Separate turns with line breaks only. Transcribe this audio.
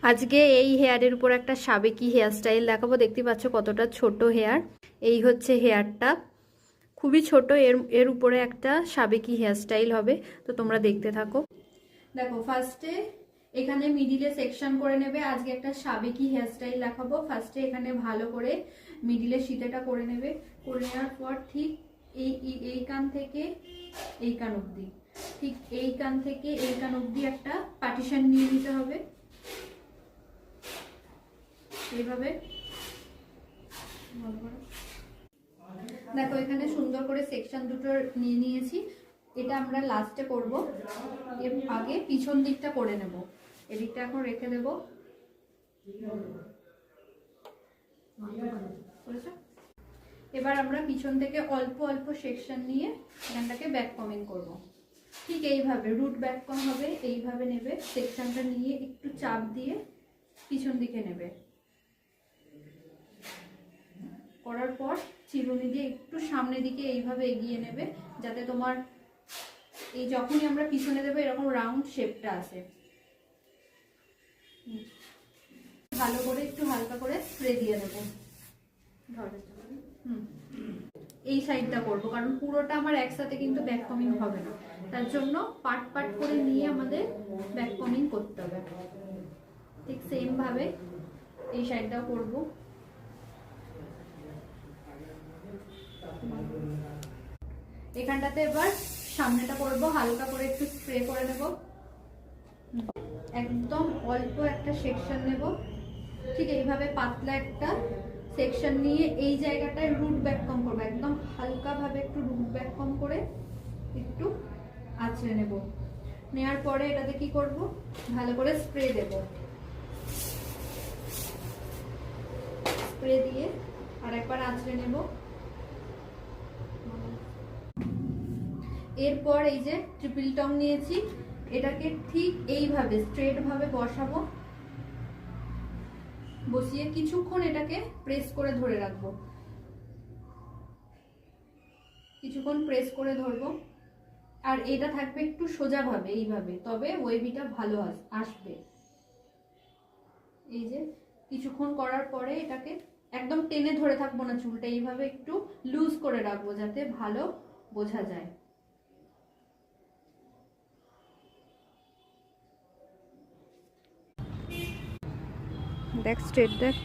আজকে এই হেয়ারের উপর একটা সাবেকি হেয়ার স্টাইল দেখাবো। দেখতে পাচ্ছ কতটা ছোট হেয়ার। এই হচ্ছে হেয়ারটা, খুবই ছোট। এর উপরে একটা সাবেকি হেয়ার স্টাইল হবে, তো তোমরা দেখতে থাকো। দেখো, ফার্স্টে এখানে মিডিলে সেকশন করে নেবে। আজকে একটা সাবেকি হেয়ার স্টাইল দেখাবো। ফার্স্টে এখানে ভালো করে মিডিলে সিটেটা করে নেবে। করে নেওয়ার পর ঠিক এই কান থেকে এই কান অবধি, ঠিক এই কান থেকে এই কান অবধি একটা পার্টিশন নিয়ে নিতে হবে। এইভাবে দেখো, এখানে সুন্দর করে সেকশন দুটো নিয়ে নিয়েছি। এটা আমরা লাস্টে করব, এর আগে পিছন দিকটা করে নেব। এদিকটা এখন রেখে দেব। এবার আমরা পিছন থেকে অল্প অল্প সেকশন নিয়ে এখানটাকে ব্যাক কমিং করব। ঠিক এইভাবে রুট ব্যাক কম হবে, এইভাবে নেবে। সেকশনটা নিয়ে একটু চাপ দিয়ে পিছন দিকে নেবে। করার পর চিরুনি দিয়ে একটু সামনের দিকে এইভাবে এগিয়ে নেবে, যাতে তোমার এই যখনই আমরা পিছনে দেবো এরকম রাউন্ড শেপটা আসে। ভালো করে একটু হালকা করে স্প্রে দিয়ে দেবো। এই সাইডটা করবো, কারণ পুরোটা আমার একসাথে কিন্তু ব্যাক কমিং হবে না। তার জন্য পার্ট পার্ট করে নিয়ে আমাদের ব্যাক কমিং করতে হবে। ঠিক সেম ভাবে এই সাইডটাও করবো। এখানটাতে এবার সামনেটা করবো, হালকা করে একটু স্প্রে করে নেব। একদম অল্প একটা সেকশন নেব, ঠিক এইভাবে পাতলা একটা সেকশন নিয়ে এই জায়গাটায় রুট ব্যাক কম করবো। একদম হালকা ভাবে একটু রুট ব্যাক কম করে একটু আঁচড়ে নেব। নেওয়ার পরে এটাতে কি করব, ভালো করে স্প্রে দেব। স্প্রে দিয়ে আর একবার আঁচড়ে নেব। এরপর এই যে ট্রিপল টং নিয়েছি, এটাকে ঠিক এইভাবে স্ট্রেট ভাবে বসাবো। বসিয়ে কিছুক্ষণ এটাকে প্রেস করে ধরে রাখবো। কিছুক্ষণ প্রেস করে ধরবো। আর এটা থাকবে একটু সোজা ভাবে, এইভাবে, তবে ওয়েভিটা ভালো আসবে। এই যে কিছুক্ষণ করার পরে এটাকে একদম টেনে ধরে থাকবো না, চুলটা এইভাবে একটু লুজ করে রাখবো, যাতে ভালো বোঝা যায়। দেখ, স্ট্রেট দেখ।